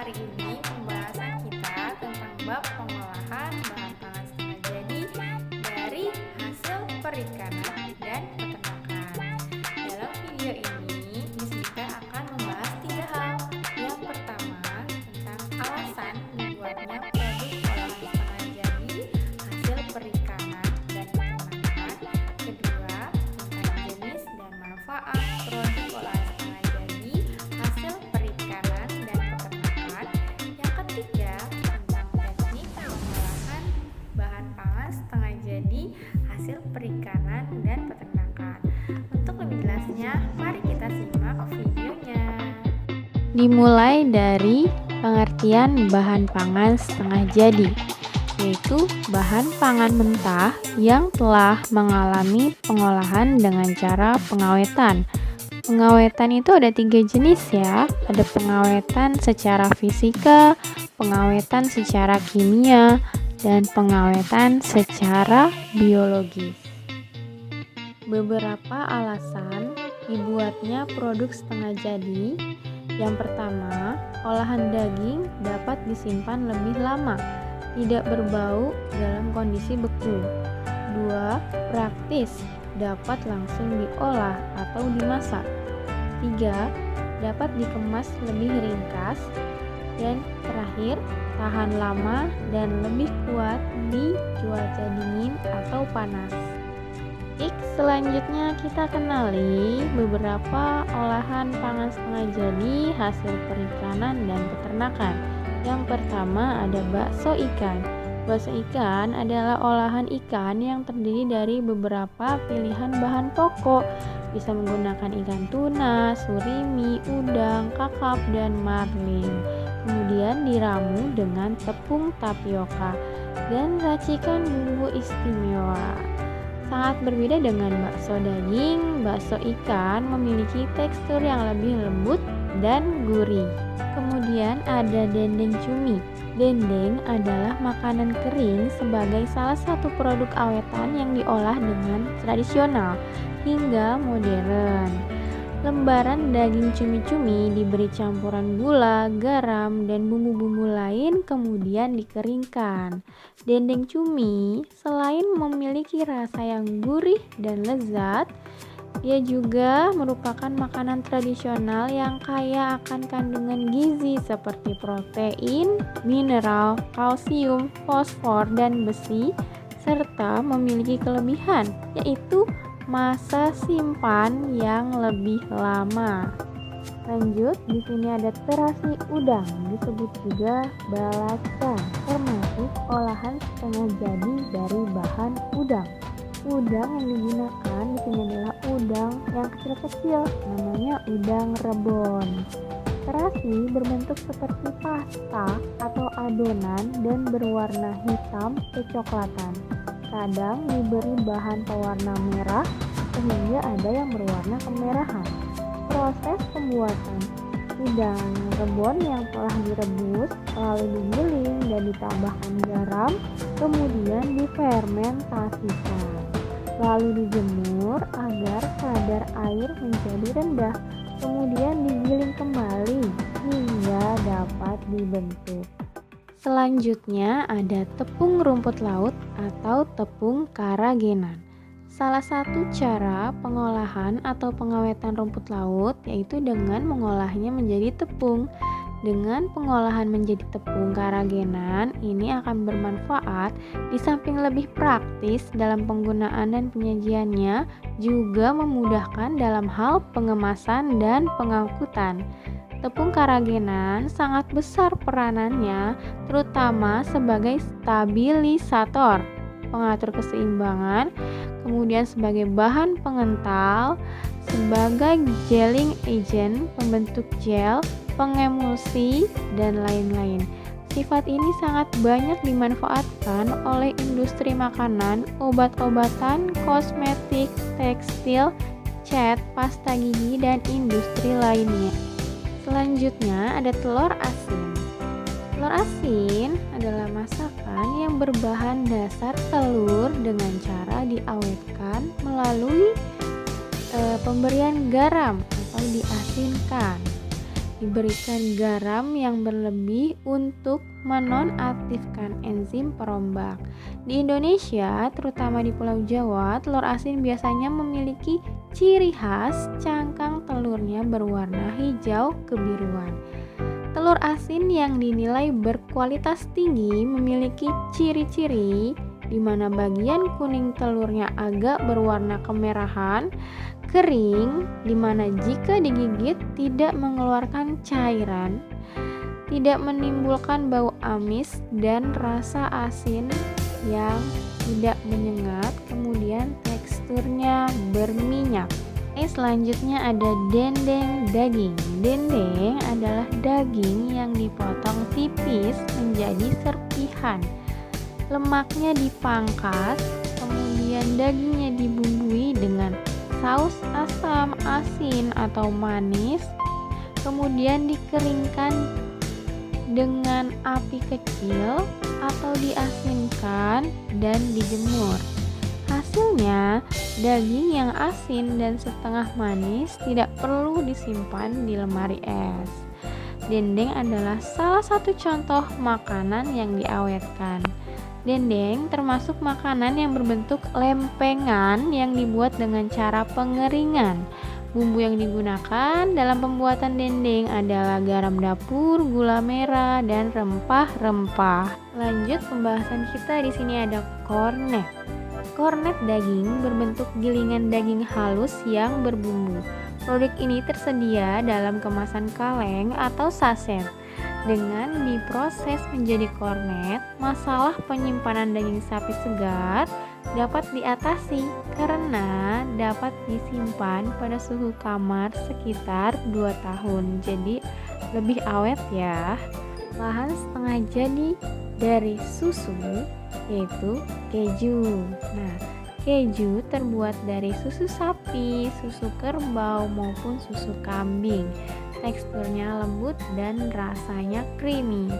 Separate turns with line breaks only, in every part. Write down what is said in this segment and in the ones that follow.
hari ini pembahasan kita tentang bab pengolahan bahan pangan setengah jadi dari hasil perikanan dan peternakan. Dalam video ini, Miss Dika akan membahas 3 hal. Yang pertama, tentang alasan dibuatnya produk olahan setengah jadi hasil perikanan dan peternakan. Kedua, tentang jenis dan manfaat produk olahan setengah jadi hasil perikanan dan peternakan. Yang ketiga, tentang teknik pengolahan bahan pangan setengah jadi hasil perikanan dan peternakan. Untuk lebih jelasnya, mari kita simak videonya.
Dimulai dari pengertian bahan pangan setengah jadi, yaitu bahan pangan mentah yang telah mengalami pengolahan dengan cara pengawetan. Pengawetan itu ada 3 jenis ya, ada pengawetan secara fisika, pengawetan secara kimia, dan pengawetan secara biologis. Beberapa alasan dibuatnya produk setengah jadi. Yang pertama, olahan daging dapat disimpan lebih lama, tidak berbau dalam kondisi beku. 2. Praktis, dapat langsung diolah atau dimasak. 3. Dapat dikemas lebih ringkas. Dan terakhir, tahan lama dan lebih kuat di cuaca dingin atau panas. Selanjutnya kita kenali beberapa olahan pangan setengah jadi hasil perikanan dan peternakan. Yang pertama ada bakso ikan. Bakso ikan adalah olahan ikan yang terdiri dari beberapa pilihan bahan pokok. Bisa menggunakan ikan tuna, surimi, udang, kakap, dan marlin. Kemudian diramu dengan tepung tapioka dan racikan bumbu istimewa. Sangat berbeda dengan bakso daging, bakso ikan memiliki tekstur yang lebih lembut dan gurih. Kemudian ada dendeng cumi. Dendeng adalah makanan kering sebagai salah satu produk awetan yang diolah dengan tradisional hingga modern. Lembaran daging cumi-cumi diberi campuran gula, garam, dan bumbu-bumbu lain kemudian dikeringkan. Dendeng cumi selain memiliki rasa yang gurih dan lezat, dia juga merupakan makanan tradisional yang kaya akan kandungan gizi seperti protein, mineral, kalsium, fosfor, dan besi, serta memiliki kelebihan yaitu masa simpan yang lebih lama. Lanjut, di sini ada terasi udang, disebut juga balaca, termasuk olahan setengah jadi dari bahan udang. Udang yang digunakan di sini adalah udang yang kecil-kecil, namanya udang rebon. Terasi berbentuk seperti pasta atau adonan dan berwarna hitam kecoklatan. Kadang diberi bahan pewarna merah sehingga ada yang berwarna kemerahan. Proses pembuatan udang rebon yang telah direbus lalu digiling dan ditambahkan garam, kemudian difermentasikan. Lalu dijemur agar kadar air menjadi rendah, kemudian digiling kembali hingga dapat dibentuk. Selanjutnya ada tepung rumput laut atau tepung karagenan. Salah satu cara pengolahan atau pengawetan rumput laut yaitu dengan mengolahnya menjadi tepung. Dengan pengolahan menjadi tepung karagenan, ini akan bermanfaat di samping lebih praktis dalam penggunaan dan penyajiannya, juga memudahkan dalam hal pengemasan dan pengangkutan. Tepung karagenan sangat besar peranannya, terutama sebagai stabilisator, pengatur keseimbangan, kemudian sebagai bahan pengental, sebagai gelling agent, pembentuk gel, pengemulsi, dan lain-lain. Sifat ini sangat banyak dimanfaatkan oleh industri makanan, obat-obatan, kosmetik, tekstil, cat, pasta gigi, dan industri lainnya. Selanjutnya ada telur asin. Telur asin adalah masakan yang berbahan dasar telur dengan cara diawetkan melalui pemberian garam atau diasinkan. diberikan garam yang berlebih untuk menonaktifkan enzim perombak. Di Indonesia, terutama di Pulau Jawa, telur asin biasanya memiliki ciri khas cangkang telurnya berwarna hijau kebiruan. Telur asin yang dinilai berkualitas tinggi memiliki ciri-ciri di mana bagian kuning telurnya agak berwarna kemerahan, kering, di mana jika digigit tidak mengeluarkan cairan, tidak menimbulkan bau amis dan rasa asin yang tidak menyengat, kemudian teksturnya berminyak. Selanjutnya ada dendeng daging. Dendeng adalah daging yang dipotong tipis menjadi serpihan. Lemaknya dipangkas, kemudian dagingnya dibumbui dengan saus asam, asin, atau manis, kemudian dikeringkan dengan api kecil atau diasinkan dan dijemur. Hasilnya, daging yang asin dan setengah manis tidak perlu disimpan di lemari es. Dendeng adalah salah satu contoh makanan yang diawetkan. Dendeng termasuk makanan yang berbentuk lempengan yang dibuat dengan cara pengeringan. Bumbu yang digunakan dalam pembuatan dendeng adalah garam dapur, gula merah, dan rempah-rempah. Lanjut pembahasan kita, di sini ada kornet. Kornet daging berbentuk gilingan daging halus yang berbumbu. Produk ini tersedia dalam kemasan kaleng atau saset. Dengan diproses menjadi kornet, masalah penyimpanan daging sapi segar dapat diatasi karena dapat disimpan pada suhu kamar sekitar 2 tahun. Jadi lebih awet ya. Bahan setengah jadi dari susu yaitu keju. Nah, keju terbuat dari susu sapi, susu kerbau maupun susu kambing. Teksturnya lembut dan rasanya creamy.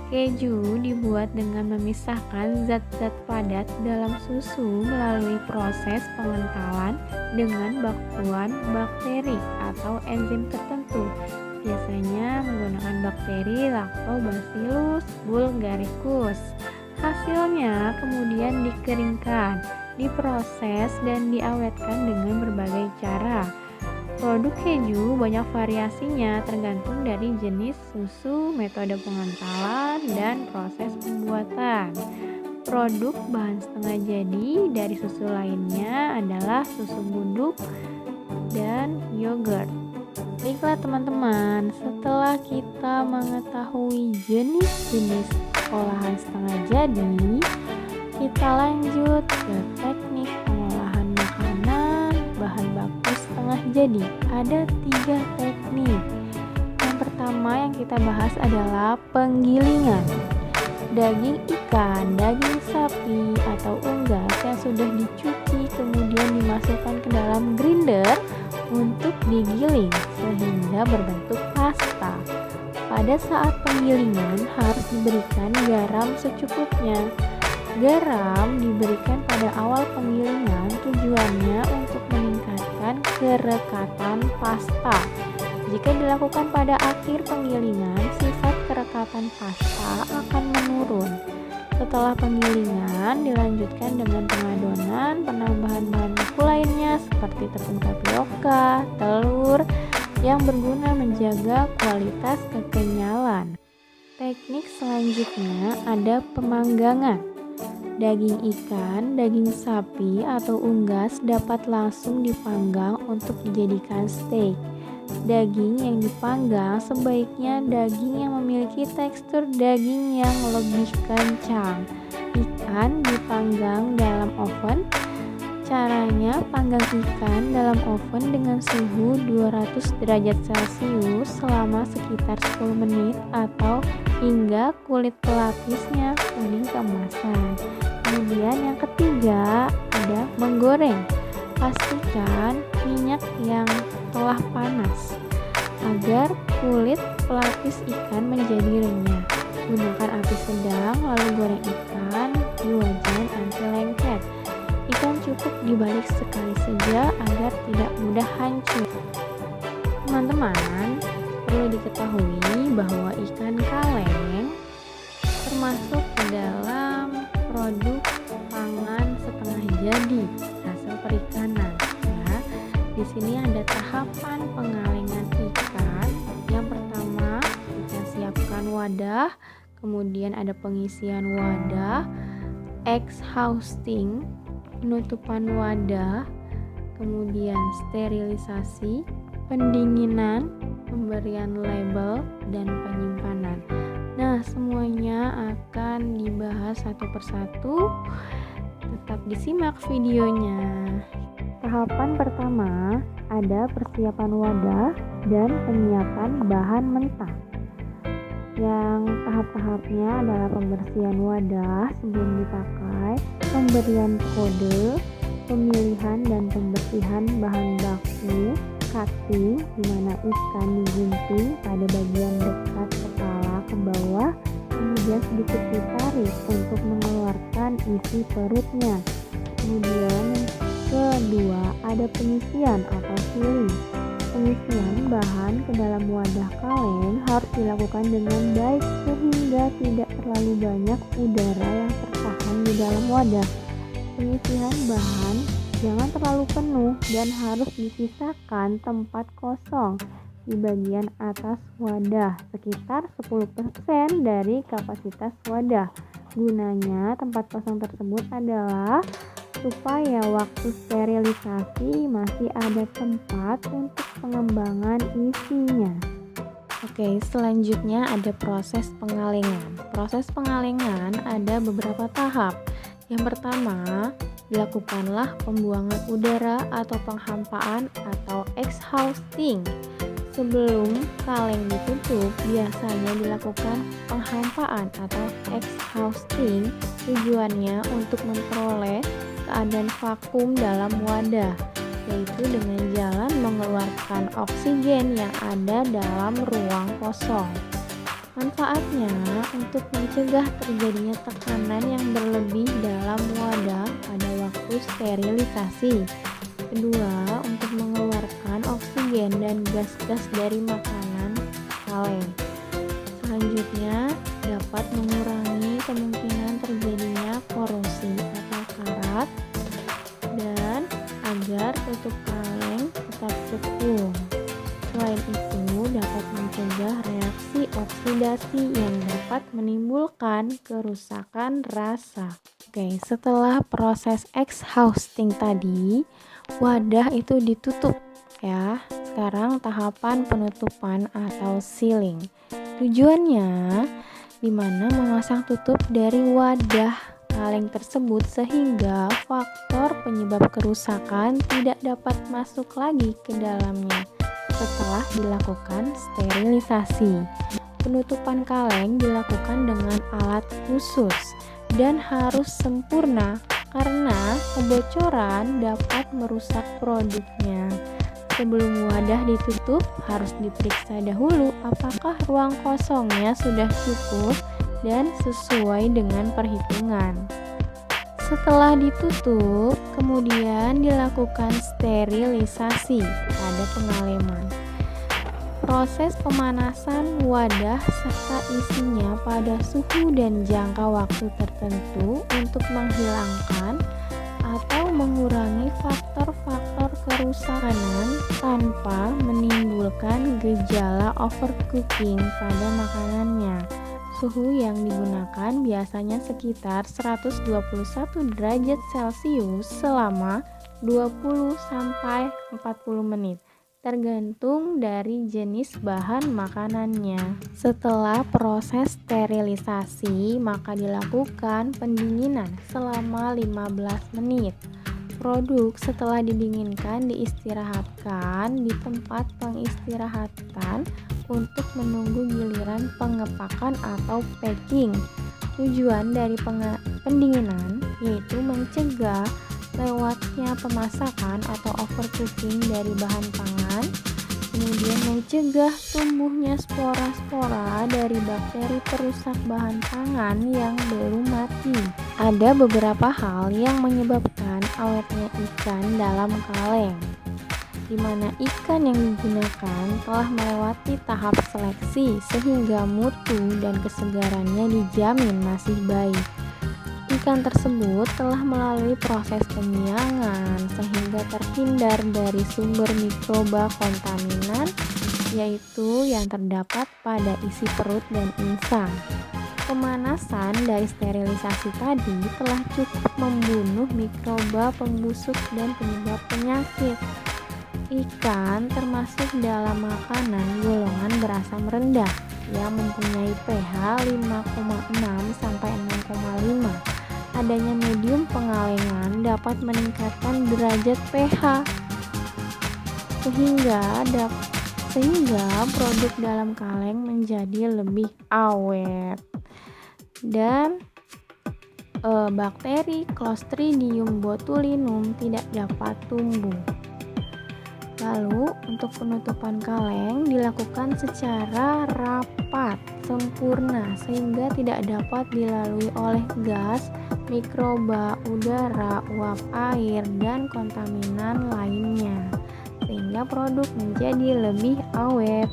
Keju dibuat dengan memisahkan zat-zat padat dalam susu melalui proses pengentalan dengan bakuan bakteri atau enzim tertentu. Biasanya menggunakan bakteri Lactobacillus bulgaricus. Hasilnya kemudian dikeringkan, diproses, dan diawetkan dengan berbagai cara. Produk keju banyak variasinya tergantung dari jenis susu, metode pengentalan, dan proses pembuatan. Produk bahan setengah jadi dari susu lainnya adalah susu buduk dan yogurt. Baiklah teman-teman, setelah kita mengetahui jenis-jenis olahan setengah jadi, kita lanjut ke teknik pengolahan makanan bahan baku setengah jadi. Ada 3 teknik. Yang pertama yang kita bahas adalah penggilingan. Daging ikan, daging sapi, atau unggas yang sudah dicuci kemudian dimasukkan ke dalam grinder untuk digiling sehingga berbentuk pasta. Pada saat penggilingan harus diberikan garam secukupnya. Garam diberikan pada awal penggilingan tujuannya untuk meningkatkan kerekatan pasta. Jika dilakukan pada akhir penggilingan, sifat kerekatan pasta akan menurun. Setelah penggilingan, dilanjutkan dengan pengadonan penambahan bahan baku lainnya seperti tepung tapioka, telur, yang berguna menjaga kualitas kekenyalan. Teknik selanjutnya ada pemanggangan. Daging ikan, daging sapi, atau unggas dapat langsung dipanggang untuk dijadikan steak. Daging yang dipanggang sebaiknya daging yang memiliki tekstur daging yang lebih kencang. Ikan dipanggang dalam oven. Caranya, panggang ikan dalam oven dengan suhu 200 derajat Celcius selama sekitar 10 menit atau hingga kulit pelapisnya kuning keemasan. Kemudian yang ketiga ada menggoreng. Pastikan minyak yang telah panas agar kulit pelapis ikan menjadi renyah. Gunakan api sedang lalu goreng ikan di wajan anti lengket. Ikan cukup dibalik sekali saja agar tidak mudah hancur. Teman-teman, Perlu diketahui bahwa ikan kaleng termasuk ke dalam produk pangan setengah jadi hasil perikanan. Ya, di sini ada tahapan pengalengan ikan. Yang pertama, kita siapkan wadah, kemudian ada pengisian wadah, exhausting, penutupan wadah, kemudian sterilisasi, pendinginan, pemberian label, dan penyimpanan. Nah, semuanya akan dibahas satu persatu. Tetap disimak videonya. Tahapan pertama ada persiapan wadah dan penyiapan bahan mentah. Yang tahap-tahapnya adalah pembersihan wadah sebelum dipakai, pemberian kode, pemilihan dan pembersihan bahan baku, cutting, di mana ikan digunting pada bagian dekat kepala ke bawah, kemudian sedikit ditarik untuk mengeluarkan isi perutnya. Kemudian kedua ada pengisian atau filling. Pengisian bahan ke dalam wadah kaleng harus dilakukan dengan baik sehingga tidak terlalu banyak udara yang tertahan di dalam wadah. Pengisian bahan jangan terlalu penuh dan harus disisakan tempat kosong di bagian atas wadah, sekitar 10% dari kapasitas wadah. Gunanya tempat kosong tersebut adalah supaya waktu sterilisasi masih ada tempat untuk pengembangan isinya. Oke, selanjutnya ada proses pengalengan. Proses pengalengan ada beberapa tahap. Yang pertama, dilakukanlah pembuangan udara atau penghampaan atau exhausting. Sebelum kaleng ditutup, biasanya dilakukan penghampaan atau exhausting. Tujuannya untuk memperoleh keadaan vakum dalam wadah, yaitu dengan jalan mengeluarkan oksigen yang ada dalam ruang kosong. Manfaatnya untuk mencegah terjadinya tekanan yang berlebih dalam wadah pada waktu sterilisasi. Kedua, untuk mengeluarkan oksigen dan gas-gas dari makanan kaleng. Selanjutnya, dapat mengurangi kemungkinan terjadinya korosi atau karat dan agar tutup kaleng tetap cekung. Selain itu, dapat mencegah reaksi oksidasi yang dapat menimbulkan kerusakan rasa. Oke, setelah proses exhausting tadi, wadah itu ditutup ya. Sekarang tahapan penutupan atau sealing. Tujuannya dimana memasang tutup dari wadah kaleng tersebut sehingga faktor penyebab kerusakan tidak dapat masuk lagi ke dalamnya setelah dilakukan sterilisasi. Penutupan kaleng dilakukan dengan alat khusus dan harus sempurna karena kebocoran dapat merusak produknya. Sebelum wadah ditutup, harus diperiksa dahulu apakah ruang kosongnya sudah cukup dan sesuai dengan perhitungan. Setelah ditutup, kemudian dilakukan sterilisasi pada pengaleman. Proses pemanasan wadah serta isinya pada suhu dan jangka waktu tertentu untuk menghilangkan atau mengurangi faktor-faktor kerusakan tanpa menimbulkan gejala overcooking pada makanannya. Suhu yang digunakan biasanya sekitar 121 derajat Celcius selama 20-40 menit, tergantung dari jenis bahan makanannya. Setelah proses sterilisasi, maka dilakukan pendinginan selama 15 menit. Produk setelah didinginkan diistirahatkan di tempat pengistirahatan untuk menunggu giliran pengepakan atau packing. Tujuan dari pendinginan yaitu mencegah lewatnya pemasakan atau overcooking dari bahan pangan, kemudian mencegah tumbuhnya spora-spora dari bakteri perusak bahan pangan yang belum mati. Ada beberapa hal yang menyebabkan awetnya ikan dalam kaleng. di mana ikan yang digunakan telah melewati tahap seleksi sehingga mutu dan kesegarannya dijamin masih baik. Ikan tersebut telah melalui proses penyiangan sehingga terhindar dari sumber mikroba kontaminan, yaitu yang terdapat pada isi perut dan insang. Pemanasan dari sterilisasi tadi telah cukup membunuh mikroba pembusuk dan penyebab penyakit. Ikan termasuk dalam makanan golongan berasam rendah yang mempunyai pH 5,6 sampai 6,5. Adanya medium pengalengan dapat meningkatkan derajat pH sehingga produk dalam kaleng menjadi lebih awet. Dan bakteri Clostridium botulinum tidak dapat tumbuh. Lalu untuk penutupan kaleng dilakukan secara rapat, sempurna sehingga tidak dapat dilalui oleh gas, mikroba, udara, uap air, dan kontaminan lainnya, sehingga produk menjadi lebih awet.